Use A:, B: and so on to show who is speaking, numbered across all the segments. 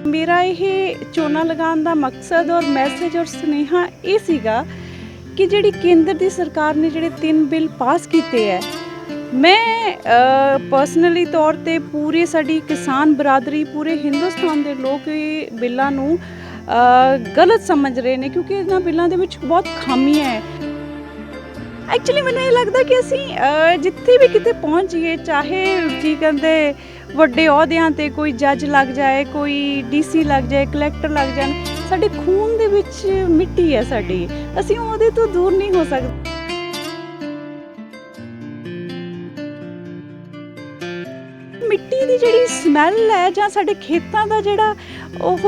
A: ਮੇਰਾ ਇਹ ਝੋਨਾ ਲਗਾਉਣ ਦਾ ਮਕਸਦ ਔਰ ਮੈਸੇਜ ਔਰ ਸੁਨੇਹਾ ਇਹ ਸੀਗਾ ਕਿ ਜਿਹੜੀ ਕੇਂਦਰ ਦੀ ਸਰਕਾਰ ਨੇ ਜਿਹੜੇ 3 ਬਿੱਲ ਪਾਸ ਕੀਤੇ ਹੈ, ਮੈਂ ਪਰਸਨਲੀ ਤੌਰ ਤੇ ਪੂਰੇ ਸਾਡੀ ਕਿਸਾਨ ਬਰਾਦਰੀ, ਪੂਰੇ ਹਿੰਦੁਸਤਾਨ ਦੇ ਲੋਕ ਇਹ ਬਿੱਲਾਂ ਨੂੰ ਗਲਤ ਸਮਝ ਰਹੇ ਨੇ, ਕਿਉਂਕਿ ਇਹਨਾਂ ਬਿੱਲਾਂ ਦੇ ਵਿੱਚ ਬਹੁਤ ਖਾਮੀਆਂ ਹੈ। ਐਕਚੁਅਲੀ ਮੈਨੂੰ ਇਹ ਲੱਗਦਾ ਕਿ ਅਸੀਂ ਜਿੱਥੇ ਵੀ ਕਿਤੇ ਪਹੁੰਚ ਜਾਈਏ, ਚਾਹੇ ਕੀ ਕਹਿੰਦੇ ਵੱਡੇ ਅਹੁਦਿਆਂ ਤੇ ਕੋਈ ਜੱਜ ਲੱਗ ਜਾਏ, ਕੋਈ ਡੀਸੀ ਲੱਗ ਜਾਏ, ਕਲੈਕਟਰ ਲੱਗ ਜਾਣ, ਸਾਡੇ ਖੂਨ ਦੇ ਵਿੱਚ ਮਿੱਟੀ ਹੈ ਸਾਡੀ, ਅਸੀਂ ਉਹਦੇ ਤੋਂ ਦੂਰ ਨਹੀਂ ਹੋ ਸਕਦੇ। ਮਿੱਟੀ ਦੀ ਜਿਹੜੀ ਸਮੈਲ ਹੈ ਜਾਂ ਸਾਡੇ ਖੇਤਾਂ ਦਾ ਜਿਹੜਾ ਉਹ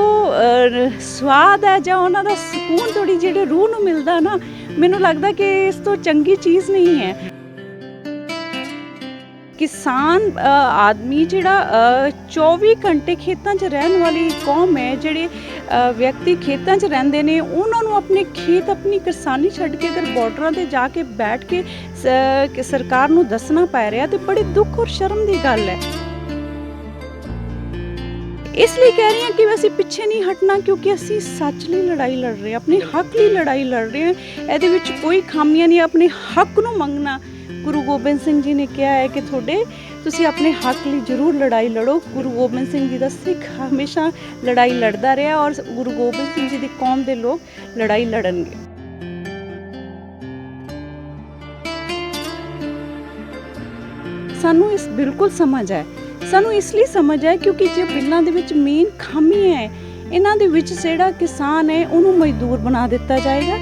A: ਸਵਾਦ ਹੈ ਜਾਂ ਉਹਨਾਂ ਦਾ ਸਕੂਨ ਥੋੜੀ ਜਿਹੜੇ ਰੂਹ ਨੂੰ ਮਿਲਦਾ ਨਾ, ਮੈਨੂੰ ਲੱਗਦਾ ਕਿ ਇਸ ਤੋਂ ਚੰਗੀ ਚੀਜ਼ ਨਹੀਂ ਹੈ। ਕਿਸਾਨ ਆਦਮੀ ਜਿਹੜਾ 24 ਘੰਟੇ ਖੇਤਾਂ 'ਚ ਰਹਿਣ ਵਾਲੀ ਕੌਮ ਹੈ, ਜਿਹੜੇ ਵਿਅਕਤੀ ਖੇਤਾਂ 'ਚ ਰਹਿੰਦੇ ਨੇ, ਉਹਨਾਂ ਨੂੰ ਆਪਣੇ ਖੇਤ, ਆਪਣੀ ਕਿਸਾਨੀ ਛੱਡ ਕੇ ਅਗਰ ਬਾਰਡਰਾਂ 'ਤੇ ਜਾ ਕੇ ਬੈਠ ਕੇ ਸਰਕਾਰ ਨੂੰ ਦੱਸਣਾ ਪੈ ਰਿਹਾ ਤੇ ਬੜੇ ਦੁੱਖ ਔਰ ਸ਼ਰਮ ਦੀ ਗੱਲ ਹੈ। ਇਸ ਲਈ ਕਹਿ ਰਹੀ ਹਾਂ ਕਿ ਅਸੀਂ ਪਿੱਛੇ ਨਹੀਂ ਹਟਣਾ, ਕਿਉਂਕਿ ਅਸੀਂ ਸੱਚ ਲਈ ਲੜਾਈ ਲੜ ਰਹੇ ਹਾਂ, ਆਪਣੇ ਹੱਕ ਲਈ ਲੜਾਈ ਲੜ ਰਹੇ ਹਾਂ। ਇਹਦੇ ਵਿੱਚ ਕੋਈ ਖਾਮੀਆਂ ਨਹੀਂ, ਆਪਣੇ ਹੱਕ ਨੂੰ ਮੰਗਣਾ। ਗੁਰੂ ਗੋਬਿੰਦ ਸਿੰਘ ਜੀ ਨੇ ਕਿਹਾ ਹੈ ਕਿ ਤੁਸੀਂ ਆਪਣੇ ਹੱਕ ਲਈ ਜ਼ਰੂਰ ਲੜਾਈ ਲੜੋ। ਗੁਰੂ ਗੋਬਿੰਦ ਸਿੰਘ ਜੀ ਦਾ ਸਿੱਖ ਹਮੇਸ਼ਾ ਲੜਾਈ ਲੜਦਾ ਰਿਹਾ ਔਰ ਗੁਰੂ ਗੋਬਿੰਦ ਸਿੰਘ ਜੀ ਦੀ ਕੌਮ ਦੇ ਲੋਕ ਲੜਾਈ ਲੜਨਗੇ। ਸਾਨੂੰ ਇਸ ਬਿਲਕੁਲ ਸਮਝ ਹੈ, ਸਾਨੂੰ ਇਸ ਲਈ ਸਮਝ ਹੈ ਕਿਉਂਕਿ ਜੇ ਬਿੱਲਾਂ ਦੇ ਵਿੱਚ ਮੇਨ ਖਾਮੀ ਹੈ, ਇਹਨਾਂ ਦੇ ਵਿੱਚ ਜਿਹੜਾ ਕਿਸਾਨ ਹੈ ਉਹਨੂੰ ਮਜ਼ਦੂਰ ਬਣਾ ਦਿੱਤਾ ਜਾਏਗਾ।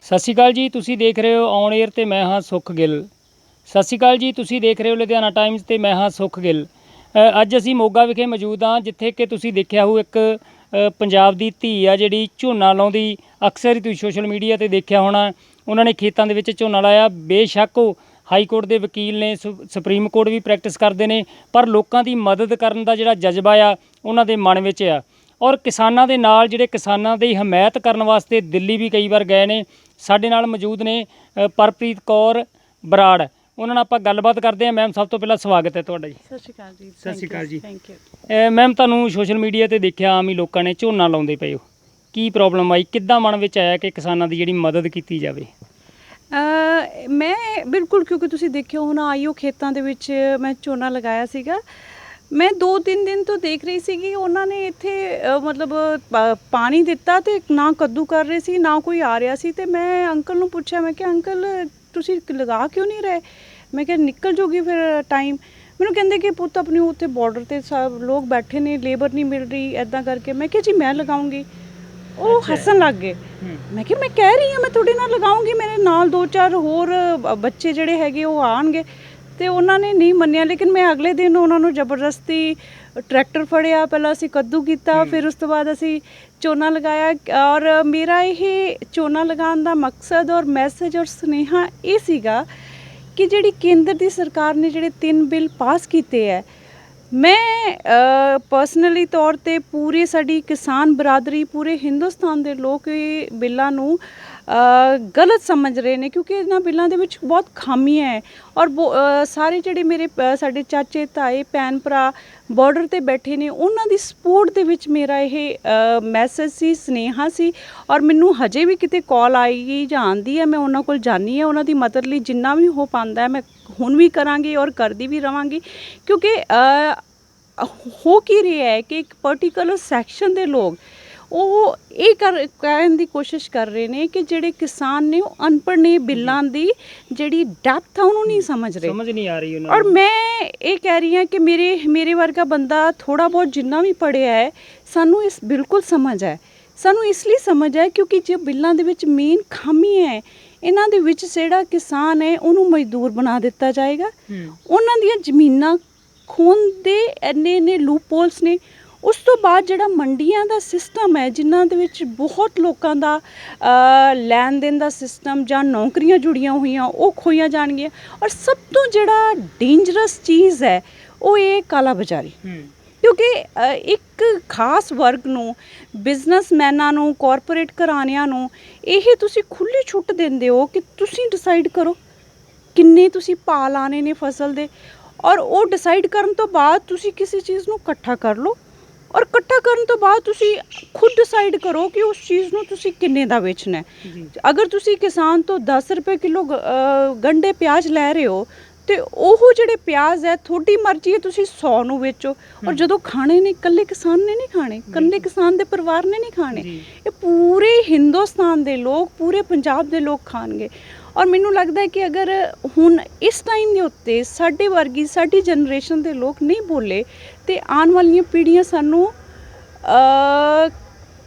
B: ਸਤਿ ਸ਼੍ਰੀ ਅਕਾਲ ਜੀ, ਤੁਸੀਂ ਦੇਖ ਰਹੇ ਹੋ ਔਨ 에ਅਰ ਤੇ ਮੈਂ ਹਾਂ ਸੁਖ ਗਿੱਲ। ਸਤਿ ਸ਼੍ਰੀ ਅਕਾਲ ਜੀ, ਤੁਸੀਂ ਦੇਖ ਰਹੇ ਹੋ ਲੁਧਿਆਣਾ ਟਾਈਮਜ਼ ਤੇ ਮੈਂ ਹਾਂ ਸੁਖ ਗਿੱਲ। ਅੱਜ ਅਸੀਂ ਮੋਗਾ ਵਿਖੇ ਮੌਜੂਦ ਹਾਂ, ਜਿੱਥੇ ਕਿ ਤੁਸੀਂ ਦੇਖਿਆ ਹੋਊ ਇੱਕ ਪੰਜਾਬ ਦੀ ਧੀ ਆ ਜਿਹੜੀ ਝੋਨਾ ਲਾਉਂਦੀ, ਅਕਸਰ ਹੀ ਤੁਸੀਂ ਸੋਸ਼ਲ ਮੀਡੀਆ ਤੇ ਦੇਖਿਆ ਹੋਣਾ, ਉਹਨਾਂ ਨੇ ਖੇਤਾਂ ਦੇ ਵਿੱਚ ਝੋਨਾ ਲਾਇਆ। ਬੇਸ਼ੱਕ ਉਹ ਹਾਈ ਕੋਰਟ ਦੇ ਵਕੀਲ ਨੇ, ਸੁਪਰੀਮ ਕੋਰਟ ਵੀ ਪ੍ਰੈਕਟਿਸ ਕਰਦੇ ਨੇ, ਪਰ ਲੋਕਾਂ ਦੀ ਮਦਦ ਕਰਨ ਦਾ ਜਿਹੜਾ ਜਜ਼ਬਾ ਆ ਉਹਨਾਂ ਦੇ ਮਨ ਵਿੱਚ ਆ। ਔਰ ਕਿਸਾਨਾਂ ਦੇ ਨਾਲ ਜਿਹੜੇ ਕਿਸਾਨਾਂ ਦੀ ਹਮਾਇਤ ਕਰਨ ਵਾਸਤੇ ਦਿੱਲੀ ਵੀ ਕਈ ਵਾਰ ਗਏ ਨੇ। ਸਾਡੇ ਨਾਲ ਮੌਜੂਦ ਨੇ ਪਰਪ੍ਰੀਤ ਕੌਰ ਬਰਾੜ, ਉਹਨਾਂ ਨਾਲ ਆਪਾਂ ਗੱਲਬਾਤ ਕਰਦੇ ਹਾਂ। ਮੈਮ, ਸਭ ਤੋਂ ਪਹਿਲਾਂ ਸਵਾਗਤ ਹੈ ਤੁਹਾਡਾ ਜੀ।
A: ਸਤਿ ਸ਼੍ਰੀ ਅਕਾਲ ਜੀ।
B: ਸਤਿ ਸ਼੍ਰੀ ਅਕਾਲ ਜੀ।
A: ਥੈਂਕ ਯੂ
B: ਮੈਮ, ਤੁਹਾਨੂੰ ਸੋਸ਼ਲ ਮੀਡੀਆ ਤੇ ਦੇਖਿਆ ਆਮ ਹੀ ਲੋਕਾਂ ਨੇ ਝੋਨਾ ਲਾਉਂਦੇ ਪਏ ਹੋ, ਕੀ ਪ੍ਰੋਬਲਮ ਆਈ, ਕਿੱਦਾਂ ਮਨ ਵਿੱਚ ਆਇਆ ਕਿ ਕਿਸਾਨਾਂ ਦੀ ਜਿਹੜੀ ਮਦਦ ਕੀਤੀ ਜਾਵੇ?
A: ਮੈਂ ਬਿਲਕੁਲ, ਕਿਉਂਕਿ ਤੁਸੀਂ ਦੇਖਿਆ ਹੁਣ ਆਈਓ ਖੇਤਾਂ ਦੇ ਵਿੱਚ ਮੈਂ ਝੋਨਾ ਲਗਾਇਆ ਸੀਗਾ। ਮੈਂ 2-3 ਦਿਨ ਤੋਂ ਦੇਖ ਰਹੀ ਸੀਗੀ ਉਹਨਾਂ ਨੇ ਇੱਥੇ ਮਤਲਬ ਪਾਣੀ ਦਿੱਤਾ ਤੇ ਨਾ ਕੱਦੂ ਕਰ ਰਹੇ ਸੀ, ਨਾ ਕੋਈ ਆ ਰਿਹਾ ਸੀ। ਤੇ ਮੈਂ ਅੰਕਲ ਨੂੰ ਪੁੱਛਿਆ, ਮੈਂ ਕਿਹਾ ਅੰਕਲ ਤੁਸੀਂ ਲਗਾ ਕਿਉਂ ਨਹੀਂ ਰਹੇ? ਮੈਂ ਕਿਹਾ ਨਿਕਲ ਜੂਗੀ ਫਿਰ ਟਾਈਮ। ਮੈਨੂੰ ਕਹਿੰਦੇ ਕਿ ਪੁੱਤ ਆਪਣੀ ਉੱਥੇ ਬਾਰਡਰ 'ਤੇ ਸਭ ਲੋਕ ਬੈਠੇ ਨੇ, ਲੇਬਰ ਨਹੀਂ ਮਿਲ ਰਹੀ, ਇੱਦਾਂ ਕਰਕੇ। ਮੈਂ ਕਿਹਾ ਜੀ ਮੈਂ ਲਗਾਉਂਗੀ। ਉਹ ਹੱਸਣ ਲੱਗ ਗਏ। ਮੈਂ ਕਿਹਾ ਮੈਂ ਕਹਿ ਰਹੀ ਹਾਂ ਮੈਂ ਤੁਹਾਡੇ ਨਾਲ ਲਗਾਉਂਗੀ, ਮੇਰੇ ਨਾਲ 2-4 ਹੋਰ ਬੱਚੇ ਜਿਹੜੇ ਹੈਗੇ ਉਹ ਆਉਣਗੇ। ਤੇ ਉਹਨਾਂ ਨੇ ਨਹੀਂ ਮੰਨਿਆ, ਲੇਕਿਨ ਮੈਂ ਅਗਲੇ ਦਿਨ ਉਹਨਾਂ ਨੂੰ ਜ਼ਬਰਦਸਤੀ ਟਰੈਕਟਰ ਫੜਿਆ, ਪਹਿਲਾਂ ਅਸੀਂ ਕੱਦੂ ਕੀਤਾ, ਫਿਰ ਉਸ ਤੋਂ ਬਾਅਦ ਅਸੀਂ ਝੋਨਾ ਲਗਾਇਆ। ਔਰ ਮੇਰਾ ਇਹ ਝੋਨਾ ਲਗਾਉਣ ਦਾ ਮਕਸਦ ਔਰ ਮੈਸੇਜ ਔਰ ਸੁਨੇਹਾ ਇਹ ਸੀਗਾ ਕਿ ਜਿਹੜੀ ਕੇਂਦਰ ਦੀ ਸਰਕਾਰ ਨੇ ਜਿਹੜੇ 3 ਬਿੱਲ ਪਾਸ ਕੀਤੇ ਹੈ, ਮੈਂ ਪਰਸਨਲੀ ਤੌਰ ਤੇ ਪੂਰੇ ਸਾਡੀ ਕਿਸਾਨ ਬਰਾਦਰੀ, ਪੂਰੇ ਹਿੰਦੁਸਤਾਨ ਦੇ ਲੋਕ ਇਹ ਬਿੱਲਾਂ ਨੂੰ ਗਲਤ ਸਮਝ ਰਹੇ ਨੇ, ਕਿਉਂਕਿ ਇਹਨਾਂ ਬਿੱਲਾਂ ਦੇ ਵਿੱਚ ਬਹੁਤ ਖਾਮੀਆਂ ਹੈ। ਔਰ ਸਾਰੇ ਜਿਹੜੇ ਮੇਰੇ ਸਾਡੇ ਚਾਚੇ, ਤਾਏ, ਭੈਣ, ਭਰਾ ਬਾਰਡਰ 'ਤੇ ਬੈਠੇ ਨੇ, ਉਹਨਾਂ ਦੀ ਸਪੋਰਟ ਦੇ ਵਿੱਚ ਮੇਰਾ ਇਹ ਮੈਸੇਜ ਸੀ, ਸੁਨੇਹਾ ਸੀ। ਔਰ ਮੈਨੂੰ ਹਜੇ ਵੀ ਕਿਤੇ ਕਾਲ ਆਏਗੀ ਜਾਂ ਆਉਂਦੀ ਹੈ, ਮੈਂ ਉਹਨਾਂ ਕੋਲ ਜਾਂਦੀ ਹਾਂ। ਉਹਨਾਂ ਦੀ ਮਦਦ ਲਈ ਜਿੰਨਾ ਵੀ ਹੋ ਪਾਉਂਦਾ ਮੈਂ ਹੁਣ ਵੀ ਕਰਾਂਗੀ ਔਰ ਕਰਦੀ ਵੀ ਰਵਾਂਗੀ, ਕਿਉਂਕਿ ਹੋ ਕੀ ਰਿਹਾ ਹੈ ਕਿ ਇੱਕ ਪਰਟੀਕੂਲਰ ਸੈਕਸ਼ਨ ਦੇ ਲੋਕ ਉਹ ਇਹ ਕਹਿਣ ਦੀ ਕੋਸ਼ਿਸ਼ ਕਰ ਰਹੇ ਨੇ ਕਿ ਜਿਹੜੇ ਕਿਸਾਨ ਨੇ ਉਹ ਅਨਪੜ੍ਹ ਨੇ, ਬਿੱਲਾਂ ਦੀ ਜਿਹੜੀ ਡੈਪਥ ਆ ਉਹਨੂੰ ਨਹੀਂ ਸਮਝ ਰਹੇ,
B: ਸਮਝ ਨਹੀਂ ਆ ਰਹੀ ਉਹਨਾਂ ਨੂੰ।
A: ਔਰ ਮੈਂ ਇਹ ਕਹਿ ਰਹੀ ਹਾਂ ਕਿ ਮੇਰੇ ਵਰਗਾ ਬੰਦਾ ਥੋੜ੍ਹਾ ਬਹੁਤ ਜਿੰਨਾ ਵੀ ਪੜ੍ਹਿਆ ਹੈ, ਸਾਨੂੰ ਇਸ ਬਿਲਕੁਲ ਸਮਝ ਹੈ। ਸਾਨੂੰ ਇਸ ਲਈ ਸਮਝ ਹੈ ਕਿਉਂਕਿ ਜੇ ਬਿੱਲਾਂ ਦੇ ਵਿੱਚ ਮੇਨ ਖਾਮੀ ਹੈ, ਇਹਨਾਂ ਦੇ ਵਿੱਚ ਜਿਹੜਾ ਕਿਸਾਨ ਹੈ ਉਹਨੂੰ ਮਜ਼ਦੂਰ ਬਣਾ ਦਿੱਤਾ ਜਾਏਗਾ। ਉਹਨਾਂ ਦੀਆਂ ਜ਼ਮੀਨਾਂ ਖੋਣ ਦੇ ਇੰਨੇ ਲੂਪਹੋਲਸ ਨੇ। ਉਸ ਤੋਂ ਬਾਅਦ ਜਿਹੜਾ ਮੰਡੀਆਂ ਦਾ ਸਿਸਟਮ ਹੈ, ਜਿਨ੍ਹਾਂ ਦੇ ਵਿੱਚ ਬਹੁਤ ਲੋਕਾਂ ਦਾ ਲੈਣ ਦੇਣ ਦਾ ਸਿਸਟਮ ਜਾਂ ਨੌਕਰੀਆਂ ਜੁੜੀਆਂ ਹੋਈਆਂ, ਉਹ ਖੋਈਆਂ ਜਾਣਗੀਆਂ। ਔਰ ਸਭ ਤੋਂ ਜਿਹੜਾ ਡੇਂਜਰਸ ਚੀਜ਼ ਹੈ ਉਹ ਇਹ ਕਾਲਾ ਬਾਜ਼ਾਰੀ, ਕਿਉਂਕਿ ਇੱਕ ਖਾਸ ਵਰਗ ਨੂੰ, ਬਿਜ਼ਨਸਮੈਨਾਂ ਨੂੰ, ਕਾਰਪੋਰੇਟ ਘਰਾਣਿਆਂ ਨੂੰ ਇਹ ਤੁਸੀਂ ਖੁੱਲ੍ਹੀ ਛੁੱਟ ਦਿੰਦੇ ਹੋ ਕਿ ਤੁਸੀਂ ਡਿਸਾਈਡ ਕਰੋ ਕਿੰਨੇ ਤੁਸੀਂ ਭਾਅ ਲਾਣੇ ਨੇ ਫਸਲ ਦੇ। ਔਰ ਉਹ ਡਿਸਾਈਡ ਕਰਨ ਤੋਂ ਬਾਅਦ ਤੁਸੀਂ ਕਿਸੇ ਚੀਜ਼ ਨੂੰ ਇਕੱਠਾ ਕਰ ਲਓ, ਔਰ ਇਕੱਠਾ ਕਰਨ ਤੋਂ ਬਾਅਦ ਤੁਸੀਂ ਖੁਦ ਡਿਸਾਈਡ ਕਰੋ ਕਿ ਉਸ ਚੀਜ਼ ਨੂੰ ਤੁਸੀਂ ਕਿੰਨੇ ਦਾ ਵੇਚਣਾ ਹੈ। ਅਗਰ ਤੁਸੀਂ ਕਿਸਾਨ ਤੋਂ 10 ਰੁਪਏ ਕਿਲੋ ਗੰਢੇ ਪਿਆਜ਼ ਲੈ ਰਹੇ ਹੋ, ਤੇ ਉਹ ਜਿਹੜੇ ਪਿਆਜ਼ ਹੈ ਤੁਹਾਡੀ ਮਰਜ਼ੀ ਹੈ, ਤੁਸੀਂ 100 ਨੂੰ ਵੇਚੋ। ਔਰ ਜਦੋਂ ਖਾਣੇ ਨੇ ਇਕੱਲੇ ਕਿਸਾਨ ਨੇ ਨਹੀਂ ਖਾਣੇ, ਇਕੱਲੇ ਕਿਸਾਨ ਦੇ ਪਰਿਵਾਰ ਨੇ ਨਹੀਂ ਖਾਣੇ, ਇਹ ਪੂਰੇ ਹਿੰਦੁਸਤਾਨ ਦੇ ਲੋਕ, ਪੂਰੇ ਪੰਜਾਬ ਦੇ ਲੋਕ ਖਾਣਗੇ। ਔਰ ਮੈਨੂੰ ਲੱਗਦਾ ਹੈ ਕਿ ਅਗਰ ਹੁਣ ਇਸ ਟਾਈਮ ਦੇ ਉੱਤੇ ਸਾਡੇ ਵਰਗੀ ਸਾਡੀ ਜਨਰੇਸ਼ਨ ਦੇ ਲੋਕ ਨਹੀਂ ਬੋਲੇ, ਤੇ ਆਉਣ ਵਾਲੀਆਂ ਪੀੜ੍ਹੀਆਂ ਸਾਨੂੰ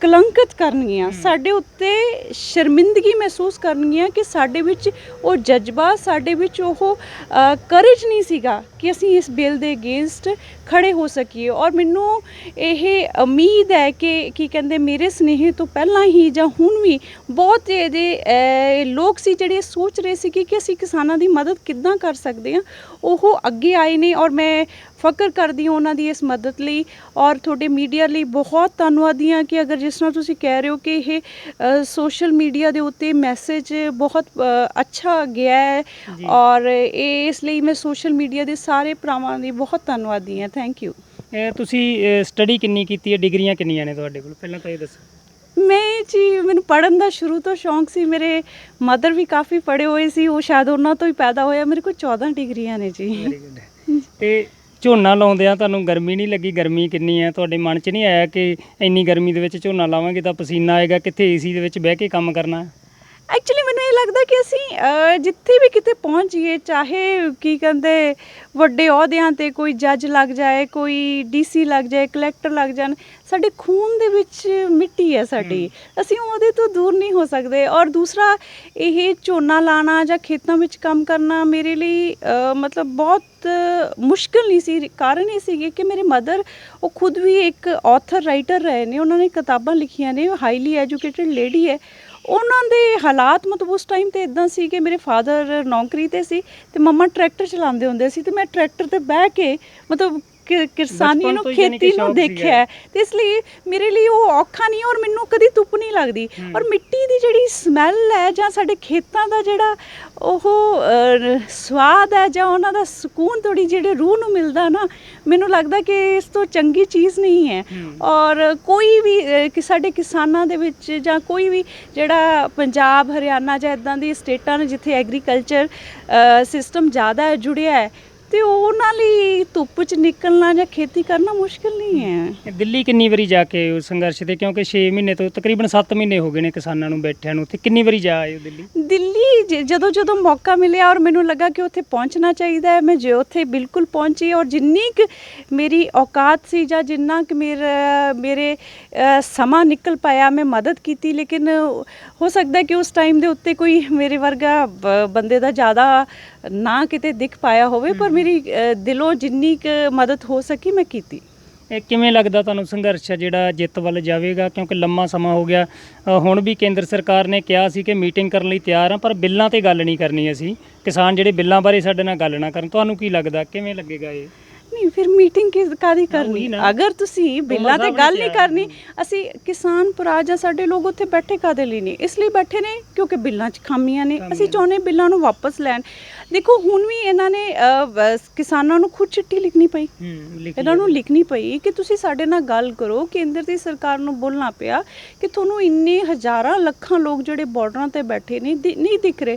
A: ਕਲੰਕਿਤ ਕਰਨਗੀਆਂ, ਸਾਡੇ ਉੱਤੇ ਸ਼ਰਮਿੰਦਗੀ ਮਹਿਸੂਸ ਕਰਨਗੀਆਂ ਕਿ ਸਾਡੇ ਵਿੱਚ ਉਹ ਜਜ਼ਬਾ, ਸਾਡੇ ਵਿੱਚ ਉਹ ਕਰੇਜ ਨਹੀਂ ਸੀਗਾ ਕਿ ਅਸੀਂ ਇਸ ਬਿੱਲ ਦੇ ਅਗੇਂਸਟ ਖੜੇ ਹੋ ਸਕੀਏ। ਔਰ ਮੈਨੂੰ ਇਹ ਉਮੀਦ ਹੈ ਕਿ ਕੀ ਕਹਿੰਦੇ ਮੇਰੇ ਸੁਨੇਹੇ ਤੋਂ ਪਹਿਲਾਂ ਹੀ ਜਾਂ ਹੁਣ ਵੀ ਬਹੁਤ ਇਹਦੇ ਲੋਕ ਸੀ ਜਿਹੜੇ ਸੋਚ ਰਹੇ ਸੀ ਕਿ ਅਸੀਂ ਕਿਸਾਨਾਂ ਦੀ ਮਦਦ ਕਿੱਦਾਂ ਕਰ ਸਕਦੇ ਹਾਂ, ਉਹ ਅੱਗੇ ਆਏ ਨੇ। ਔਰ ਮੈਂ ਫਖਰ ਕਰਦੀ ਹਾਂ ਉਹਨਾਂ ਦੀ ਇਸ ਮਦਦ ਲਈ, ਔਰ ਤੁਹਾਡੇ ਮੀਡੀਆ ਲਈ ਬਹੁਤ ਧੰਨਵਾਦੀ ਹਾਂ ਕਿ ਅਗਰ ਜਿਸ ਤਰ੍ਹਾਂ ਤੁਸੀਂ ਕਹਿ ਰਹੇ ਹੋ ਕਿ ਇਹ ਸੋਸ਼ਲ ਮੀਡੀਆ ਦੇ ਉੱਤੇ ਮੈਸੇਜ ਬਹੁਤ ਅੱਛਾ ਗਿਆ ਹੈ, ਔਰ ਇਸ ਲਈ ਮੈਂ ਸੋਸ਼ਲ ਮੀਡੀਆ ਦੇ ਸਾਰੇ ਭਰਾਵਾਂ ਦੀ ਬਹੁਤ ਧੰਨਵਾਦੀ ਹਾਂ। Thank you.
B: ਤੁਸੀਂ ਸਟੱਡੀ ਕਿੰਨੀ ਕੀਤੀ ਹੈ, ਡਿਗਰੀਆਂ ਕਿੰਨੀਆਂ ਨੇ ਤੁਹਾਡੇ ਕੋਲ, ਪਹਿਲਾਂ ਤਾਂ ਇਹ ਦੱਸੋ।
A: ਮੈਂ ਜੀ, ਮੈਨੂੰ ਪੜ੍ਹਨ ਦਾ ਸ਼ੁਰੂ ਤੋਂ ਸ਼ੌਂਕ ਸੀ, ਮੇਰੇ ਮਦਰ ਵੀ ਕਾਫੀ ਪੜ੍ਹੇ ਹੋਏ ਸੀ, ਉਹ ਸ਼ਾਇਦ ਉਹਨਾਂ ਤੋਂ ਹੀ ਪੈਦਾ ਹੋਇਆ। ਮੇਰੇ ਕੋਲ 14 ਡਿਗਰੀਆਂ ਨੇ ਜੀ।
B: Very good. ਤੇ ਝੋਨਾ ਲਾਉਂਦਿਆਂ ਤੁਹਾਨੂੰ ਗਰਮੀ ਨਹੀਂ ਲੱਗੀ? ਗਰਮੀ ਕਿੰਨੀ ਹੈ, ਤੁਹਾਡੇ ਮਨ 'ਚ ਨਹੀਂ ਆਇਆ ਕਿ ਇੰਨੀ ਗਰਮੀ ਦੇ ਵਿੱਚ ਝੋਨਾ ਲਾਵਾਂਗੇ ਤਾਂ ਪਸੀਨਾ ਆਏਗਾ, ਕਿੱਥੇ ਏਸੀ ਦੇ ਵਿੱਚ ਬਹਿ ਕੇ ਕੰਮ ਕਰਨਾ? ਐਕਚੁਅਲੀ
A: ਮੈਨੂੰ ਇਹ ਲੱਗਦਾ ਕਿ ਅਸੀਂ ਜਿੱਥੇ ਵੀ ਕਿਤੇ ਪਹੁੰਚ ਜਾਈਏ, ਚਾਹੇ ਕੀ ਕਹਿੰਦੇ ਵੱਡੇ ਅਹੁਦਿਆਂ 'ਤੇ ਕੋਈ ਜੱਜ ਲੱਗ ਜਾਏ, ਕੋਈ DC ਲੱਗ ਜਾਏ, ਕਲੈਕਟਰ ਲੱਗ ਜਾਣ, ਸਾਡੇ ਖੂਨ ਦੇ ਵਿੱਚ ਮਿੱਟੀ ਹੈ ਸਾਡੀ, ਅਸੀਂ ਉਹਦੇ ਤੋਂ ਦੂਰ ਨਹੀਂ ਹੋ ਸਕਦੇ। ਔਰ ਦੂਸਰਾ, ਇਹ ਝੋਨਾ ਲਾਣਾ ਜਾਂ ਖੇਤਾਂ ਵਿੱਚ ਕੰਮ ਕਰਨਾ ਮੇਰੇ ਲਈ ਮਤਲਬ ਬਹੁਤ ਮੁਸ਼ਕਿਲ ਨਹੀਂ ਸੀ। ਕਾਰਨ ਇਹ ਸੀਗੇ ਕਿ ਮੇਰੇ ਮਦਰ, ਉਹ ਖੁਦ ਵੀ ਇੱਕ ਆਥਰ ਰਾਈਟਰ ਰਹੇ ਨੇ, ਉਹਨਾਂ ਨੇ ਕਿਤਾਬਾਂ ਲਿਖੀਆਂ ਨੇ, ਹਾਈਲੀ ਐਜੂਕੇਟਡ ਲੇਡੀ ਹੈ। ਉਹਨਾਂ ਦੇ ਹਾਲਾਤ ਮਤਲਬ ਉਸ ਟਾਈਮ 'ਤੇ ਇੱਦਾਂ ਸੀ ਕਿ ਮੇਰੇ ਫਾਦਰ ਨੌਕਰੀ 'ਤੇ ਸੀ ਅਤੇ ਮੰਮਾ ਟਰੈਕਟਰ ਚਲਾਉਂਦੇ ਹੁੰਦੇ ਸੀ, ਅਤੇ ਮੈਂ ਟਰੈਕਟਰ 'ਤੇ ਬਹਿ ਕੇ ਮਤਲਬ ਕਿਰਸਾਨੀ ਨੂੰ, ਖੇਤੀ ਨੂੰ ਦੇਖਿਆ, ਅਤੇ ਇਸ ਲਈ ਮੇਰੇ ਲਈ ਉਹ ਔਖਾ ਨਹੀਂ, ਔਰ ਮੈਨੂੰ ਕਦੀ ਧੁੱਪ ਨਹੀਂ ਲੱਗਦੀ। ਔਰ ਮਿੱਟੀ ਦੀ ਜਿਹੜੀ ਸਮੈਲ ਹੈ, ਜਾਂ ਸਾਡੇ ਖੇਤਾਂ ਦਾ ਜਿਹੜਾ ਉਹ ਸਵਾਦ ਹੈ, ਜਾਂ ਉਹਨਾਂ ਦਾ ਸਕੂਨ ਥੋੜ੍ਹੀ ਜਿਹੜੇ ਰੂਹ ਨੂੰ ਮਿਲਦਾ ਨਾ, ਮੈਨੂੰ ਲੱਗਦਾ ਕਿ ਇਸ ਤੋਂ ਚੰਗੀ ਚੀਜ਼ ਨਹੀਂ ਹੈ। ਔਰ ਕੋਈ ਵੀ ਸਾਡੇ ਕਿਸਾਨਾਂ ਦੇ ਵਿੱਚ, ਜਾਂ ਕੋਈ ਵੀ ਜਿਹੜਾ ਪੰਜਾਬ, ਹਰਿਆਣਾ ਜਾਂ ਇੱਦਾਂ ਦੀ ਸਟੇਟਾਂ ਨੇ ਜਿੱਥੇ ਐਗਰੀਕਲਚਰ ਸਿਸਟਮ ਜ਼ਿਆਦਾ ਜੁੜਿਆ ਹੈ, ਤੇ ਉਹਨਾਂ ਲਈ ਧੁੱਪ 'ਚ ਨਿਕਲਣਾ ਜਾਂ ਖੇਤੀ ਕਰਨਾ ਮੁਸ਼ਕਿਲ ਨਹੀਂ ਹੈ।
B: ਦਿੱਲੀ ਕਿੰਨੀ ਵਾਰੀ ਜਾ ਕੇ ਆਏ ਹੋ ਸੰਘਰਸ਼ ਤੇ? ਕਿਉਂਕਿ 6 ਮਹੀਨੇ ਤੋਂ ਤਕਰੀਬਨ 7 ਮਹੀਨੇ ਹੋ ਗਏ ਨੇ ਕਿਸਾਨਾਂ ਨੂੰ ਬੈਠਿਆਂ ਨੂੰ, ਉੱਥੇ ਕਿੰਨੀ ਵਾਰੀ ਜਾ ਆਏ ਹੋ ਦਿੱਲੀ?
A: ਦਿੱਲੀ ਜਦੋਂ ਮੌਕਾ ਮਿਲਿਆ ਔਰ ਮੈਨੂੰ ਲੱਗਾ ਕਿ ਉੱਥੇ ਪਹੁੰਚਣਾ ਚਾਹੀਦਾ ਹੈ, ਮੈਂ ਉੱਥੇ ਬਿਲਕੁਲ ਪਹੁੰਚੀ। ਔਰ ਜਿੰਨੀ ਕੁ ਮੇਰੀ ਔਕਾਤ ਸੀ, ਜਾਂ ਜਿੰਨਾ ਕੁ ਮੇਰੇ ਸਮਾਂ ਨਿਕਲ ਪਾਇਆ, ਮੈਂ ਮਦਦ ਕੀਤੀ। ਲੇਕਿਨ ਹੋ ਸਕਦਾ ਕਿ ਉਸ ਟਾਈਮ ਦੇ ਉੱਤੇ ਕੋਈ ਮੇਰੇ ਵਰਗਾ ਬੰਦੇ ਦਾ ਜ਼ਿਆਦਾ ਨਾ ਕਿਤੇ ਦਿਖ ਪਾਇਆ ਹੋਵੇ, ਪਰ ਮੇਰੀ ਦਿਲੋਂ ਜਿੰਨੀ ਕੁ ਮਦਦ ਹੋ ਸਕੀ ਮੈਂ ਕੀਤੀ।
B: ਇਹ ਕਿਵੇਂ ਲੱਗਦਾ ਤੁਹਾਨੂੰ ਸੰਘਰਸ਼ ਜਿਹੜਾ ਜਿੱਤ ਵੱਲ ਜਾਵੇਗਾ? ਕਿਉਂਕਿ ਲੰਮਾ ਸਮਾਂ ਹੋ ਗਿਆ, ਹੁਣ ਵੀ ਕੇਂਦਰ ਸਰਕਾਰ ਨੇ ਕਿਹਾ ਸੀ ਕਿ ਮੀਟਿੰਗ ਕਰਨ ਲਈ ਤਿਆਰ ਹਾਂ, ਪਰ ਬਿੱਲਾਂ 'ਤੇ ਗੱਲ ਨਹੀਂ ਕਰਨੀ ਅਸੀਂ, ਕਿਸਾਨ ਜਿਹੜੇ ਬਿੱਲਾਂ ਬਾਰੇ ਸਾਡੇ ਨਾਲ ਗੱਲ ਨਾ ਕਰਨ। ਤੁਹਾਨੂੰ ਕੀ ਲੱਗਦਾ, ਕਿਵੇਂ ਲੱਗੇਗਾ ਇਹ?
A: ਨਹੀਂ, ਫਿਰ ਮੀਟਿੰਗ ਕਾਹਦੀ ਕਰਨੀ? ਅਗਰ ਤੁਸੀਂ ਬਿੱਲਾਂ 'ਤੇ ਗੱਲ ਨਹੀਂ ਕਰਨੀ, ਅਸੀਂ ਕਿਸਾਨ ਭਰਾ ਜਾਂ ਸਾਡੇ ਲੋਕ ਉੱਥੇ ਬੈਠੇ ਕਾਹਦੇ ਲਈ ਨਹੀਂ? ਇਸ ਲਈ ਬੈਠੇ ਨੇ ਕਿਉਂਕਿ ਬਿੱਲਾਂ 'ਚ ਖਾਮੀਆਂ ਨੇ, ਅਸੀਂ ਚਾਹੁੰਦੇ ਬਿੱਲਾਂ ਨੂੰ ਵਾਪਸ ਲੈਣ। ਦੇਖੋ, ਹੁਣ ਵੀ ਇਹਨਾਂ ਨੇ ਕਿਸਾਨਾਂ ਨੂੰ ਖੁਦ ਚਿੱਠੀ ਲਿਖਣੀ ਪਈ, ਇਹਨਾਂ ਨੂੰ ਲਿਖਣੀ ਪਈ ਕਿ ਤੁਸੀਂ ਸਾਡੇ ਨਾਲ ਗੱਲ ਕਰੋ। ਕੇਂਦਰ ਦੀ ਸਰਕਾਰ ਨੂੰ ਬੋਲਣਾ ਪਿਆ ਕਿ ਤੁਹਾਨੂੰ ਇੰਨੇ ਹਜ਼ਾਰਾਂ ਲੱਖਾਂ ਲੋਕ ਜਿਹੜੇ ਬਾਰਡਰਾਂ 'ਤੇ ਬੈਠੇ ਨੇ ਨਹੀਂ ਦਿਖ ਰਹੇ।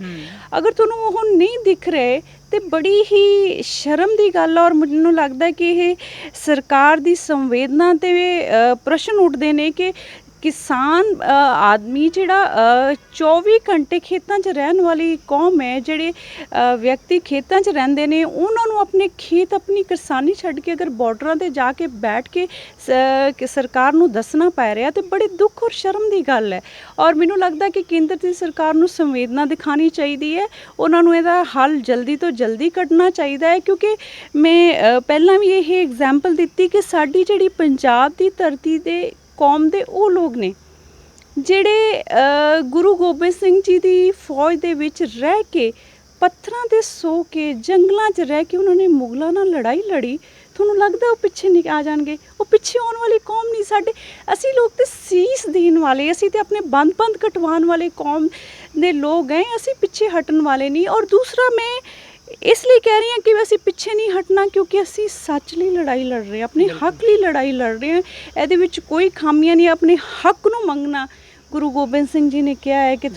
A: ਅਗਰ ਤੁਹਾਨੂੰ ਉਹ ਨਹੀਂ ਦਿਖ ਰਹੇ ਤੇ ਬੜੀ ਹੀ ਸ਼ਰਮ ਦੀ ਗੱਲ ਆ। ਔਰ ਮੈਨੂੰ ਲੱਗਦਾ ਕਿ ਇਹ ਸਰਕਾਰ ਦੀ ਸੰਵੇਦਨਾ 'ਤੇ ਪ੍ਰਸ਼ਨ ਉੱਠਦੇ ਨੇ ਕਿ ਕਿਸਾਨ ਆਦਮੀ ਜਿਹੜਾ 24 ਘੰਟੇ ਖੇਤਾਂ 'ਚ ਰਹਿਣ ਵਾਲੀ ਕੌਮ ਹੈ, ਜਿਹੜੇ ਵਿਅਕਤੀ ਖੇਤਾਂ 'ਚ ਰਹਿੰਦੇ ਨੇ, ਉਹਨਾਂ ਨੂੰ ਆਪਣੇ ਖੇਤ, ਆਪਣੀ ਕਿਸਾਨੀ ਛੱਡ ਕੇ ਅਗਰ ਬਾਰਡਰਾਂ 'ਤੇ ਜਾ ਕੇ ਬੈਠ ਕੇ ਸਰਕਾਰ ਨੂੰ ਦੱਸਣਾ ਪੈ ਰਿਹਾ, ਤੇ ਬੜੇ ਦੁੱਖ ਔਰ ਸ਼ਰਮ ਦੀ ਗੱਲ ਹੈ। ਔਰ ਮੈਨੂੰ ਲੱਗਦਾ ਕਿ ਕੇਂਦਰ ਦੀ ਸਰਕਾਰ ਨੂੰ ਸੰਵੇਦਨਾ ਦਿਖਾਉਣੀ ਚਾਹੀਦੀ ਹੈ, ਉਹਨਾਂ ਨੂੰ ਇਹਦਾ ਹੱਲ ਜਲਦੀ ਤੋਂ ਜਲਦੀ ਕੱਢਣਾ ਚਾਹੀਦਾ ਹੈ। ਕਿਉਂਕਿ ਮੈਂ ਪਹਿਲਾਂ ਵੀ ਇਹ ਐਗਜ਼ਾਮਪਲ ਦਿੱਤੀ ਕਿ ਸਾਡੀ ਜਿਹੜੀ ਪੰਜਾਬ ਦੀ ਧਰਤੀ ਦੇ ਕੌਮ ਦੇ ਉਹ ਲੋਕ ਨੇ ਜਿਹੜੇ ਗੁਰੂ ਗੋਬਿੰਦ ਸਿੰਘ ਜੀ ਦੀ ਫੌਜ ਦੇ ਵਿੱਚ ਰਹਿ ਕੇ, ਪੱਥਰਾਂ 'ਤੇ ਸੋ ਕੇ, ਜੰਗਲਾਂ 'ਚ ਰਹਿ ਕੇ ਉਹਨਾਂ ਨੇ ਮੁਗਲਾਂ ਨਾਲ ਲੜਾਈ ਲੜੀ। ਤੁਹਾਨੂੰ ਲੱਗਦਾ ਉਹ ਪਿੱਛੇ ਨਹੀਂ ਆ ਜਾਣਗੇ? ਉਹ ਪਿੱਛੇ ਆਉਣ ਵਾਲੀ ਕੌਮ ਨਹੀਂ। ਅਸੀਂ ਲੋਕ ਤੇ ਸੀਸ ਦੇਣ ਵਾਲੇ, ਅਸੀਂ ਤੇ ਆਪਣੇ ਬੰਦ ਕਟਵਾਉਣ ਵਾਲੇ ਕੌਮ ਦੇ ਲੋਕ ਗਏ, ਅਸੀਂ ਪਿੱਛੇ ਹਟਣ ਵਾਲੇ ਨਹੀਂ। ਔਰ ਦੂਸਰਾ, ਮੈਂ ਇਸ ਲਈ ਕਹਿ ਰਹੀ ਹਾਂ ਕਿ ਅਸੀਂ ਪਿੱਛੇ ਨਹੀਂ ਹਟਣਾ, ਕਿਉਂਕਿ ਅਸੀਂ ਸੱਚ ਲਈ ਲੜਾਈ ਲੜ ਰਹੇ ਹਾਂ, ਆਪਣੇ ਹੱਕ ਲਈ ਲੜਾਈ ਲੜ ਰਹੇ ਹਾਂ। ਇਹਦੇ ਵਿੱਚ ਕੋਈ ਖਾਮੀਆਂ ਨਹੀਂ, ਆਪਣੇ ਹੱਕ ਨੂੰ ਮੰਗਣਾ। ਗੁਰੂ ਗੋਬਿੰਦ ਸਿੰਘ ਜੀ ਨੇ ਕਿਹਾ ਹੈ ਕਿ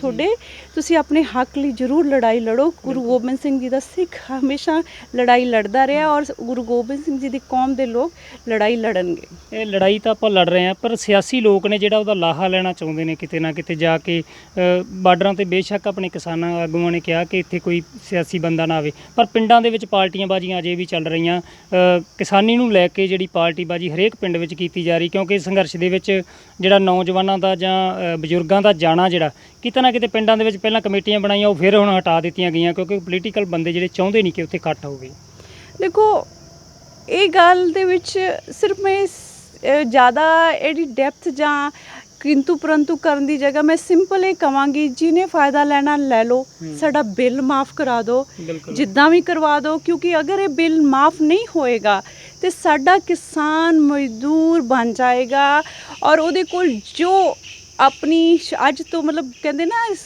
A: ਤੁਸੀਂ ਆਪਣੇ ਹੱਕ ਲਈ ਜ਼ਰੂਰ ਲੜਾਈ ਲੜੋ। ਗੁਰੂ ਗੋਬਿੰਦ ਸਿੰਘ ਜੀ ਦਾ ਸਿੱਖ ਹਮੇਸ਼ਾ ਲੜਾਈ ਲੜਦਾ ਰਿਹਾ, ਔਰ ਗੁਰੂ ਗੋਬਿੰਦ ਸਿੰਘ ਜੀ ਦੀ ਕੌਮ ਦੇ ਲੋਕ ਲੜਾਈ ਲੜਨਗੇ।
B: ਇਹ ਲੜਾਈ ਤਾਂ ਆਪਾਂ ਲੜ ਰਹੇ ਹਾਂ, ਪਰ ਸਿਆਸੀ ਲੋਕ ਨੇ ਜਿਹੜਾ ਉਹਦਾ ਲਾਹਾ ਲੈਣਾ ਚਾਹੁੰਦੇ ਨੇ ਕਿਤੇ ਨਾ ਕਿਤੇ ਜਾ ਕੇ। ਬਾਰਡਰਾਂ ਤੇ ਬੇਸ਼ੱਕ ਆਪਣੇ ਕਿਸਾਨਾਂ ਆਗੂਆਂ ਨੇ ਕਿਹਾ ਕਿ ਇੱਥੇ ਕੋਈ ਸਿਆਸੀ ਬੰਦਾ ਨਾ ਆਵੇ, ਪਰ ਪਿੰਡਾਂ ਦੇ ਵਿੱਚ ਪਾਰਟੀਆਂ ਬਾਜ਼ੀਆਂ ਅਜੇ ਵੀ ਚੱਲ ਰਹੀਆਂ। ਕਿਸਾਨੀ ਨੂੰ ਲੈ ਕੇ ਜਿਹੜੀ ਪਾਰਟੀ ਬਾਜ਼ੀ ਹਰੇਕ ਪਿੰਡ ਵਿੱਚ ਕੀਤੀ ਜਾ ਰਹੀ, ਕਿਉਂਕਿ ਸੰਘਰਸ਼ ਦੇ ਵਿੱਚ ਜਿਹੜਾ ਨੌਜਵਾਨਾਂ ਦਾ ਜਾਂ ਬਜ਼ੁਰਗਾਂ ਦਾ ਜਾਣਾ ਜਿਹੜਾ ਕਿਤੇ ਨਾ ਕਿਤੇ ਪਿੰਡਾਂ ਦੇ ਵਿੱਚ ਪਹਿਲਾਂ ਕਮੇਟੀਆਂ ਬਣਾਈਆਂ, ਉਹ ਫਿਰ ਹੁਣ ਹਟਾ ਦਿੱਤੀਆਂ ਗਈਆਂ, ਕਿਉਂਕਿ ਪੋਲੀਟੀਕਲ ਬੰਦੇ ਜਿਹੜੇ ਚਾਹੁੰਦੇ ਨਹੀਂ ਕਿ ਉੱਥੇ ਇਕੱਠ ਹੋਵੇ।
A: ਦੇਖੋ, ਇਹ ਗੱਲ ਦੇ ਵਿੱਚ ਸਿਰਫ ਮੈਂ ਜ਼ਿਆਦਾ ਇਹਦੀ ਡੈਪਥ ਜਾਂ ਕਿੰਤੂ ਪਰੰਤੂ ਕਰਨ ਦੀ ਜਗ੍ਹਾ ਮੈਂ ਸਿੰਪਲ ਇਹ ਕਵਾਂਗੀ, ਜਿਹਨੇ ਫ਼ਾਇਦਾ ਲੈਣਾ ਲੈ ਲਓ, ਸਾਡਾ ਬਿੱਲ ਮਾफ़ ਕਰਾ ਦਿਓ, ਜਿੱਦਾਂ ਵੀ ਕਰਵਾ ਦਿਓ। ਕਿਉਂਕਿ ਅਗਰ ਇਹ ਬਿੱਲ ਮਾफ़ ਨਹੀਂ ਹੋਏਗਾ ਤੇ ਸਾਡਾ ਕਿਸਾਨ ਮਜ਼ਦੂਰ ਬਣ ਜਾਏਗਾ, ਔਰ ਉਹਦੇ ਕੋਲ ਜੋ ਆਪਣੀ ਅੱਜ ਤੋਂ ਮਤਲਬ ਕਹਿੰਦੇ ਨਾ ਇਸ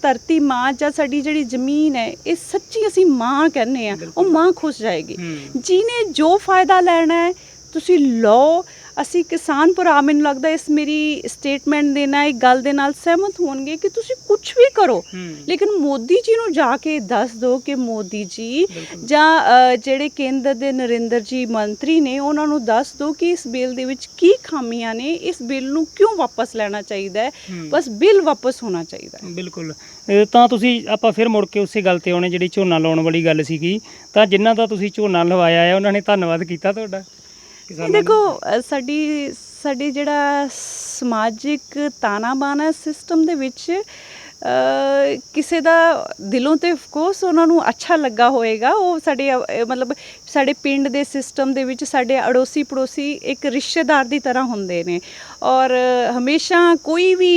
A: ਧਰਤੀ ਮਾਂ ਜਾਂ ਸਾਡੀ ਜਿਹੜੀ ਜ਼ਮੀਨ ਹੈ, ਇਹ ਸੱਚੀ ਅਸੀਂ ਮਾਂ ਕਹਿੰਦੇ ਆ, ਉਹ ਮਾਂ ਖੁਸ਼ ਜਾਏਗੀ। ਜਿਹਨੇ ਜੋ ਫ਼ਾਇਦਾ ਲੈਣਾ ਹੈ ਤੁਸੀਂ ਲਓ। ਅਸੀਂ ਕਿਸਾਨ ਭਰਾ, ਮੈਨੂੰ ਲੱਗਦਾ ਇਸ ਮੇਰੀ ਸਟੇਟਮੈਂਟ ਦੇ ਨਾਲ, ਇੱਕ ਗੱਲ ਦੇ ਨਾਲ ਸਹਿਮਤ ਹੋਣਗੇ ਕਿ ਤੁਸੀਂ ਕੁਝ ਵੀ ਕਰੋ, ਲੇਕਿਨ ਮੋਦੀ ਜੀ ਨੂੰ ਜਾ ਕੇ ਦੱਸ ਦਿਓ ਕਿ ਮੋਦੀ ਜੀ ਜਾਂ ਜਿਹੜੇ ਕੇਂਦਰ ਦੇ ਨਰਿੰਦਰ ਜੀ ਮੰਤਰੀ ਨੇ, ਉਹਨਾਂ ਨੂੰ ਦੱਸ ਦਿਓ ਕਿ ਇਸ ਬਿੱਲ ਦੇ ਵਿੱਚ ਕੀ ਖਾਮੀਆਂ ਨੇ, ਇਸ ਬਿੱਲ ਨੂੰ ਕਿਉਂ ਵਾਪਸ ਲੈਣਾ ਚਾਹੀਦਾ ਹੈ। ਬਸ ਬਿੱਲ ਵਾਪਸ ਹੋਣਾ ਚਾਹੀਦਾ ਹੈ।
B: ਬਿਲਕੁਲ। ਤਾਂ ਤੁਸੀਂ ਆਪਾਂ ਫਿਰ ਮੁੜ ਕੇ ਉਸੇ ਗੱਲ ਤੇ ਆਉਣੇ, ਜਿਹੜੀ ਝੋਨਾ ਲਾਉਣ ਵਾਲੀ ਗੱਲ ਸੀਗੀ। ਤਾਂ ਜਿਨ੍ਹਾਂ ਦਾ ਤੁਸੀਂ ਝੋਨਾ ਲਵਾਇਆ ਹੈ ਉਹਨਾਂ ਨੇ ਧੰਨਵਾਦ ਕੀਤਾ ਤੁਹਾਡਾ?
A: ਦੇਖੋ, ਸਾਡੀ ਜਿਹੜਾ ਸਮਾਜਿਕ ਤਾਣਾ ਬਾਣਾ ਸਿਸਟਮ ਦੇ ਵਿੱਚ ਕਿਸੇ ਦਾ ਦਿਲੋਂ ਤੇ ਅਫਕੋਰਸ ਉਹਨਾਂ ਨੂੰ ਅੱਛਾ ਲੱਗਾ ਹੋਏਗਾ। ਉਹ ਸਾਡੇ ਮਤਲਬ ਸਾਡੇ ਪਿੰਡ ਦੇ ਸਿਸਟਮ ਦੇ ਵਿੱਚ ਸਾਡੇ ਅੜੋਸੀ ਪੜੋਸੀ ਇੱਕ ਰਿਸ਼ਤੇਦਾਰ ਦੀ ਤਰ੍ਹਾਂ ਹੁੰਦੇ ਨੇ, ਔਰ ਹਮੇਸ਼ਾ ਕੋਈ ਵੀ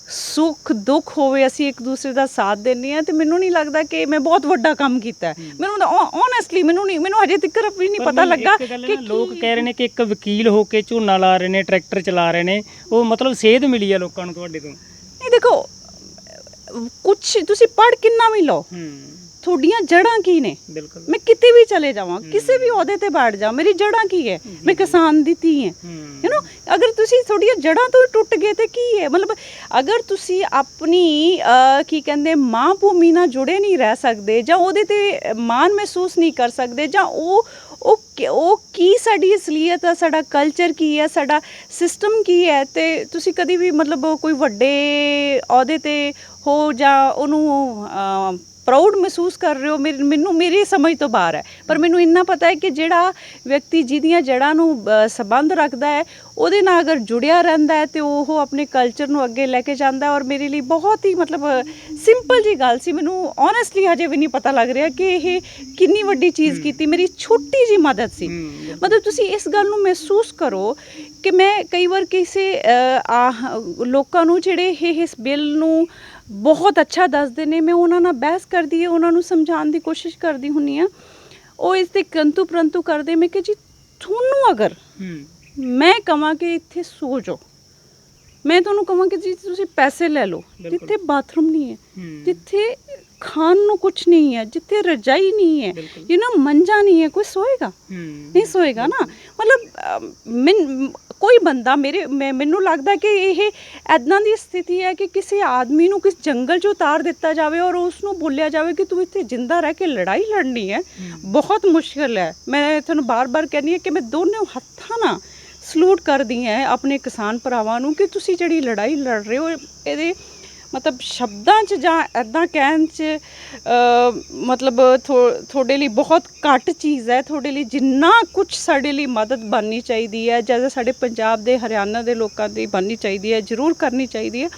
A: ਸੁੱਖ ਦੁੱਖ ਹੋਵੇ ਅਸੀਂ ਇੱਕ ਦੂਸਰੇ ਦਾ ਸਾਥ ਦਿੰਦੇ ਹਾਂ। ਤੇ ਮੈਨੂੰ ਨਹੀਂ ਲੱਗਦਾ ਕਿ ਮੈਂ ਬਹੁਤ ਵੱਡਾ ਕੰਮ ਕੀਤਾ ਹੈ। ਮੈਨੂੰ ਓਨੈਸਟਲੀ ਮੈਨੂੰ ਹਜੇ ਤੱਕ ਵੀ ਨਹੀਂ ਪਤਾ ਲੱਗਾ ਕਿ
B: ਲੋਕ ਕਹਿ ਰਹੇ ਨੇ ਕਿ ਇੱਕ ਵਕੀਲ ਹੋ ਕੇ ਝੋਨਾ ਲਾ ਰਹੇ ਨੇ, ਟਰੈਕਟਰ ਚਲਾ ਰਹੇ ਨੇ, ਉਹ ਮਤਲਬ ਸੇਧ ਮਿਲੀ ਆ ਲੋਕਾਂ ਨੂੰ ਤੁਹਾਡੇ ਤੋਂ।
A: ਨਹੀਂ, ਦੇਖੋ, ਕੁਛ ਤੁਸੀਂ ਪੜ੍ਹ ਕਿੰਨਾ ਵੀ ਲਓ, ਤੁਹਾਡੀਆਂ ਜੜ੍ਹਾਂ ਕੀ ਨੇ। ਮੈਂ ਕਿਤੇ ਵੀ ਚਲੇ ਜਾਵਾਂ, ਕਿਸੇ ਵੀ ਅਹੁਦੇ ਤੇ ਬੈਠ ਜਾ, ਮੇਰੀ ਜੜ੍ਹਾਂ ਕੀ ਹੈ? ਮੈਂ ਕਿਸਾਨ ਦੀ ਧੀ ਹੈ। ਅਗਰ ਤੁਸੀਂ ਤੁਹਾਡੀਆਂ ਜੜ੍ਹਾਂ ਤੋਂ ਟੁੱਟ ਗਏ ਤੇ ਕੀ ਹੈ? ਮਤਲਬ ਅਗਰ ਤੁਸੀਂ ਆਪਣੀ ਕੀ ਕਹਿੰਦੇ ਮਾਂ ਭੂਮੀ ਨਾਲ ਜੁੜੇ ਨਹੀਂ ਰਹਿ ਸਕਦੇ, ਜਾਂ ਉਹਦੇ ਤੇ ਮਾਣ ਮਹਿਸੂਸ ਨਹੀਂ ਕਰ ਸਕਦੇ, ਜਾਂ ਉਹ ਕੀ ਸਾਡੀ ਅਸਲੀਅਤ ਹੈ, ਸਾਡਾ ਕਲਚਰ ਕੀ ਹੈ, ਸਾਡਾ ਸਿਸਟਮ ਕੀ ਹੈ, ਤੇ ਤੁਸੀਂ ਕਦੀ ਵੀ ਮਤਲਬ ਕੋਈ ਵੱਡੇ ਅਹੁਦੇ ਤੇ ਹੋ ਜਾਂ ਉਹਨੂੰ ਪ੍ਰਾਊਡ ਮਹਿਸੂਸ ਕਰ ਰਹੇ ਹੋ, ਮੇਰੀ ਸਮਝ ਤੋਂ ਬਾਹਰ ਹੈ। ਪਰ ਮੈਨੂੰ ਇੰਨਾ ਪਤਾ ਹੈ ਕਿ ਜਿਹੜਾ ਵਿਅਕਤੀ ਜਿਹਦੀਆਂ ਜੜ੍ਹਾਂ ਨੂੰ ਸੰਬੰਧ ਰੱਖਦਾ ਹੈ, ਉਹਦੇ ਨਾਲ ਅਗਰ ਜੁੜਿਆ ਰਹਿੰਦਾ ਹੈ ਤੇ ਉਹ ਆਪਣੇ ਕਲਚਰ ਨੂੰ ਅੱਗੇ ਲੈ ਕੇ ਜਾਂਦਾ। ਔਰ ਮੇਰੇ ਲਈ ਬਹੁਤ ਹੀ ਮਤਲਬ ਸਿੰਪਲ ਜੀ ਗੱਲ ਸੀ। ਮੈਨੂੰ ਓਨੈਸਟਲੀ ਹਜੇ ਵੀ ਨਹੀਂ ਪਤਾ ਲੱਗ ਰਿਹਾ ਕਿ ਇਹ ਕਿੰਨੀ ਵੱਡੀ ਚੀਜ਼ ਕੀਤੀ, ਮੇਰੀ ਛੋਟੀ ਜੀ ਮਦਦ ਸੀ। ਮਤਲਬ ਤੁਸੀਂ ਇਸ ਗੱਲ ਨੂੰ ਮਹਿਸੂਸ ਕਰੋ ਕਿ ਮੈਂ ਕਈ ਵਾਰ ਕਿਸੇ ਲੋਕਾਂ ਨੂੰ ਜਿਹੜੇ ਇਸ ਬਿੱਲ ਨੂੰ ਬਹੁਤ ਅੱਛਾ ਦੱਸਦੇ ਨੇ, ਮੈਂ ਉਹਨਾਂ ਨਾਲ ਬਹਿਸ ਕਰਦੀ ਹੈ, ਉਹਨਾਂ ਨੂੰ ਸਮਝਾਉਣ ਦੀ ਕੋਸ਼ਿਸ਼ ਕਰਦੀ ਹੁੰਦੀ ਹਾਂ। ਉਹ ਇਸ 'ਤੇ ਕੰਤੂ ਪ੍ਰੰਤੂ ਕਰਦੇ। ਮੈਂ ਕਿ ਜੀ ਤੁਹਾਨੂੰ ਅਗਰ ਮੈਂ ਕਹਾਂ ਕਿ ਇੱਥੇ ਸੋ ਜਾਓ, ਮੈਂ ਤੁਹਾਨੂੰ ਕਹਾਂ ਕਿ ਜੀ ਤੁਸੀਂ ਪੈਸੇ ਲੈ ਲਓ, ਜਿੱਥੇ ਬਾਥਰੂਮ ਨਹੀਂ ਹੈ, ਜਿੱਥੇ ਖਾਣ ਨੂੰ ਕੁਛ ਨਹੀਂ ਹੈ, ਜਿੱਥੇ ਰਜਾਈ ਨਹੀਂ ਹੈ, ਮੰਜਾ ਨਹੀਂ ਹੈ, ਕੋਈ ਸੋਏਗਾ ਨਹੀਂ ਸੋਏਗਾ ਨਾ। ਮਤਲਬ ਕੋਈ ਬੰਦਾ ਮੈਨੂੰ ਲੱਗਦਾ ਕਿ ਇਹ ਇੱਦਾਂ ਦੀ ਸਥਿਤੀ ਹੈ ਕਿ ਕਿਸੇ ਆਦਮੀ ਨੂੰ ਕਿਸ ਜੰਗਲ 'ਚ ਉਤਾਰ ਦਿੱਤਾ ਜਾਵੇ ਔਰ ਉਸ ਨੂੰ ਬੋਲਿਆ ਜਾਵੇ ਕਿ ਤੂੰ ਇੱਥੇ ਜਿੰਦਾ ਰਹਿ ਕੇ ਲੜਾਈ ਲੜਨੀ ਹੈ, ਬਹੁਤ ਮੁਸ਼ਕਿਲ ਹੈ। ਮੈਂ ਤੁਹਾਨੂੰ ਬਾਰ-ਬਾਰ ਕਹਿੰਦੀ ਹਾਂ ਕਿ ਮੈਂ ਦੋਨੋਂ ਹੱਥਾਂ ਨਾਲ ਸਲੂਟ ਕਰਦੀ ਹਾਂ ਆਪਣੇ ਕਿਸਾਨ ਭਰਾਵਾਂ ਨੂੰ ਕਿ ਤੁਸੀਂ ਜਿਹੜੀ ਲੜਾਈ ਲੜ ਰਹੇ ਹੋ, ਇਹਦੇ ਮਤਲਬ ਸ਼ਬਦਾਂ 'ਚ ਜਾਂ ਇੱਦਾਂ ਕਹਿਣ 'ਚ ਮਤਲਬ ਤੁਹਾਡੇ ਲਈ ਬਹੁਤ ਘੱਟ ਚੀਜ਼ ਹੈ। ਤੁਹਾਡੇ ਲਈ ਜਿੰਨਾ ਕੁਛ ਸਾਡੇ ਲਈ ਮਦਦ ਬਣਨੀ ਚਾਹੀਦੀ ਹੈ, ਜਾਂ ਸਾਡੇ ਪੰਜਾਬ ਦੇ ਹਰਿਆਣਾ ਦੇ ਲੋਕਾਂ ਦੀ ਬਣਨੀ ਚਾਹੀਦੀ ਹੈ, ਜ਼ਰੂਰ ਕਰਨੀ ਚਾਹੀਦੀ ਹੈ,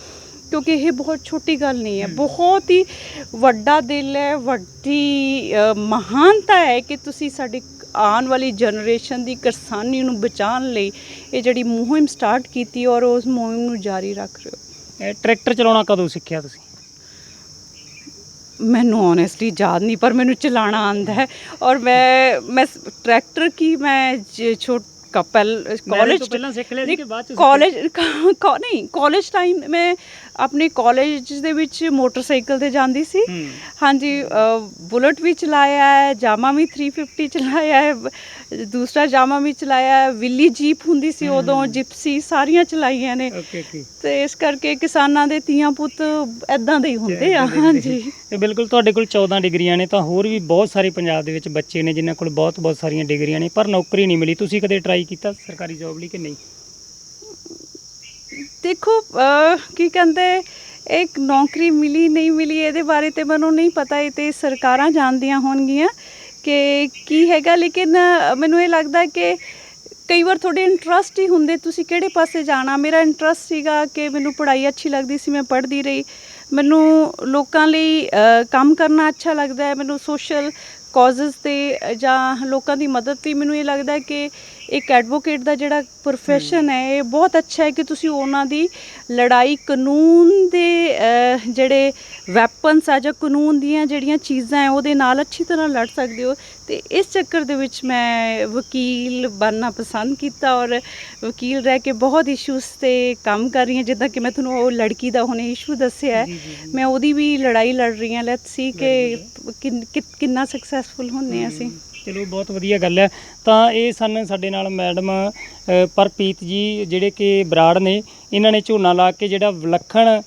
A: ਕਿਉਂਕਿ ਇਹ ਬਹੁਤ ਛੋਟੀ ਗੱਲ ਨਹੀਂ ਹੈ। ਬਹੁਤ ਹੀ ਵੱਡਾ ਦਿਲ ਹੈ, ਵੱਡੀ ਮਹਾਨਤਾ ਹੈ ਕਿ ਤੁਸੀਂ ਸਾਡੀ ਆਉਣ ਵਾਲੀ ਜਨਰੇਸ਼ਨ ਦੀ ਕਿਸਾਨੀ ਨੂੰ ਬਚਾਉਣ ਲਈ ਇਹ ਜਿਹੜੀ ਮੁਹਿੰਮ ਸਟਾਰਟ ਕੀਤੀ ਔਰ ਉਸ ਮੁਹਿੰਮ ਨੂੰ ਜਾਰੀ ਰੱਖ ਰਹੇ ਹੋ।
B: ਟਰੈਕਟਰ ਚਲਾਉਣਾ ਕਦੋਂ ਸਿੱਖਿਆ ਤੁਸੀਂ?
A: ਮੈਨੂੰ ਓਨੈਸਟਲੀ ਯਾਦ ਨਹੀਂ, ਪਰ ਮੈਨੂੰ ਚਲਾਉਣਾ ਆਉਂਦਾ ਹੈ। ਔਰ ਮੈਂ ਟਰੈਕਟਰ ਕੀ ਮੈਂ ਕਾਲਜ ਟਾਈਮ ਮੈਂ ਆਪਣੇ ਕਾਲਜ ਦੇ ਵਿੱਚ ਮੋਟਰਸਾਈਕਲ ਤੇ ਜਾਂਦੀ ਸੀ। ਹਾਂਜੀ, ਬੁਲਟ ਵੀ ਚਲਾਇਆ ਹੈ, ਜਾਮਾ ਵੀ 350 ਚਲਾਇਆ ਹੈ, ਦੂਸਰਾ ਜਾਮਾ ਵੀ ਚਲਾਇਆ ਹੈ, ਵਿੱਲੀ ਜੀਪ ਹੁੰਦੀ ਸੀ ਉਦੋਂ, ਜਿਪਸੀ ਸਾਰੀਆਂ ਚਲਾਈਆਂ ਨੇ।
B: Okay okay.
A: ਤੇ ਇਸ ਕਰਕੇ ਕਿਸਾਨਾਂ ਦੇ ਧੀਆਂ ਪੁੱਤ ਐਦਾਂ ਦੇ ਹੀ ਹੁੰਦੇ ਆ। ਹਾਂਜੀ,
B: ਤੇ ਬਿਲਕੁਲ ਤੁਹਾਡੇ ਕੋਲ 14 ਡਿਗਰੀਆਂ ਨੇ, ਤਾਂ ਹੋਰ ਵੀ ਬਹੁਤ ਸਾਰੇ ਪੰਜਾਬ ਦੇ ਵਿੱਚ ਬੱਚੇ ਨੇ ਜਿਨ੍ਹਾਂ ਕੋਲ ਬਹੁਤ ਬਹੁਤ ਸਾਰੀਆਂ ਡਿਗਰੀਆਂ ਨੇ ਪਰ ਨੌਕਰੀ ਨਹੀਂ ਮਿਲੀ। ਤੁਸੀਂ ਕਦੇ ਟਰਾਈ ਕੀਤਾ ਸਰਕਾਰੀ ਜੌਬ ਲਈ ਕਿ ਨਹੀਂ?
A: ਦੇਖੋ ਕੀ ਕਹਿੰਦੇ, ਇੱਕ ਨੌਕਰੀ ਮਿਲੀ ਨਹੀਂ ਮਿਲੀ ਇਹਦੇ ਬਾਰੇ ਤੇ ਮੈਨੂੰ ਨਹੀਂ ਪਤਾ, ਇਹ ਤੇ ਸਰਕਾਰਾਂ ਜਾਣਦੀਆਂ ਹੋਣਗੀਆਂ ਕਿ ਕੀ ਹੈਗਾ। ਲੇਕਿਨ ਮੈਨੂੰ ਇਹ ਲੱਗਦਾ ਕਿ ਕਈ ਵਾਰ ਤੁਹਾਡੇ ਇੰਟਰਸਟ ਹੀ ਹੁੰਦੇ ਤੁਸੀਂ ਕਿਹੜੇ ਪਾਸੇ ਜਾਣਾ। ਮੇਰਾ ਇੰਟਰਸਟ ਸੀਗਾ ਕਿ ਮੈਨੂੰ ਪੜ੍ਹਾਈ ਅੱਛੀ ਲੱਗਦੀ ਸੀ, ਮੈਂ ਪੜ੍ਹਦੀ ਰਹੀ। ਮੈਨੂੰ ਲੋਕਾਂ ਲਈ ਕੰਮ ਕਰਨਾ ਅੱਛਾ ਲੱਗਦਾ ਹੈ, ਮੈਨੂੰ ਸੋਸ਼ਲ ਕਾਜ਼ਸ 'ਤੇ ਜਾਂ ਲੋਕਾਂ ਦੀ ਮਦਦ 'ਤੇ ਮੈਨੂੰ ਇਹ ਲੱਗਦਾ ਕਿ ਇੱਕ ਐਡਵੋਕੇਟ ਦਾ ਜਿਹੜਾ ਪ੍ਰੋਫੈਸ਼ਨ ਹੈ ਇਹ ਬਹੁਤ ਅੱਛਾ ਹੈ ਕਿ ਤੁਸੀਂ ਉਹਨਾਂ ਦੀ ਲੜਾਈ ਕਾਨੂੰਨ ਦੇ ਜਿਹੜੇ ਵੈਪਨਸ ਆ ਜਾਂ ਕਾਨੂੰਨ ਦੀਆਂ ਜਿਹੜੀਆਂ ਚੀਜ਼ਾਂ ਹੈ ਉਹਦੇ ਨਾਲ ਅੱਛੀ ਤਰ੍ਹਾਂ ਲੜ ਸਕਦੇ ਹੋ। ਅਤੇ ਇਸ ਚੱਕਰ ਦੇ ਵਿੱਚ ਮੈਂ ਵਕੀਲ ਬਣਨਾ ਪਸੰਦ ਕੀਤਾ ਔਰ ਵਕੀਲ ਰਹਿ ਕੇ ਬਹੁਤ ਇਸ਼ੂਜ਼ 'ਤੇ ਕੰਮ ਕਰ ਰਹੀ ਹਾਂ। ਜਿੱਦਾਂ ਕਿ ਮੈਂ ਤੁਹਾਨੂੰ ਉਹ ਲੜਕੀ ਦਾ ਹੁਣੇ ਇਸ਼ੂ ਦੱਸਿਆ ਹੈ, ਮੈਂ ਉਹਦੀ ਵੀ ਲੜਾਈ ਲੜ ਰਹੀ ਹਾਂ। ਲੈਟਸ ਸੀ ਕਿ ਕਿੰਨਾ ਸਕਸੈਸਫੁਲ ਹੁੰਦੇ ਹਾਂ ਅਸੀਂ।
B: ਚਲੋ ਬਹੁਤ ਵਧੀਆ ਗੱਲ ਹੈ। ਤਾਂ ਇਹ ਸਨ ਸਾਡੇ ਨਾਲ ਮੈਡਮ ਪਰਪ੍ਰੀਤ ਜੀ ਜਿਹੜੇ ਕਿ ਬਰਾੜ ਨੇ। ਇਹਨਾਂ ਨੇ ਝੋਨਾ ਲਾ ਕੇ ਜਿਹੜਾ ਵਿਲੱਖਣ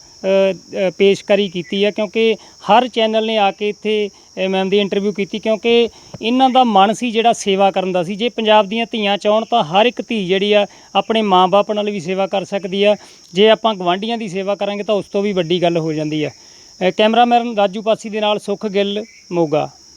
B: ਪੇਸ਼ਕਾਰੀ ਕੀਤੀ ਹੈ, ਕਿਉਂਕਿ ਹਰ ਚੈਨਲ ਨੇ ਆ ਕੇ ਇੱਥੇ ਮੈਮ ਦੀ ਇੰਟਰਵਿਊ ਕੀਤੀ, ਕਿਉਂਕਿ ਇਹਨਾਂ ਦਾ ਮਨ ਸੀ ਜਿਹੜਾ ਸੇਵਾ ਕਰਨ ਦਾ ਸੀ। ਜੇ ਪੰਜਾਬ ਦੀਆਂ ਧੀਆਂ ਚਾਹੁਣ ਤਾਂ ਹਰ ਇੱਕ ਧੀ ਜਿਹੜੀ ਆ ਆਪਣੇ ਮਾਂ-ਬਾਪ ਨਾਲ ਵੀ ਸੇਵਾ ਕਰ ਸਕਦੀ ਆ। ਜੇ ਆਪਾਂ ਗਵਾਂਢੀਆਂ ਦੀ ਸੇਵਾ ਕਰਾਂਗੇ ਤਾਂ ਉਸ ਤੋਂ ਵੀ ਵੱਡੀ ਗੱਲ ਹੋ ਜਾਂਦੀ ਹੈ। ਕੈਮਰਾਮੈਨ ਰਾਜੂ ਪਾਸੀ ਦੇ ਨਾਲ ਸੁਖ ਗਿੱਲ, ਮੋਗਾ।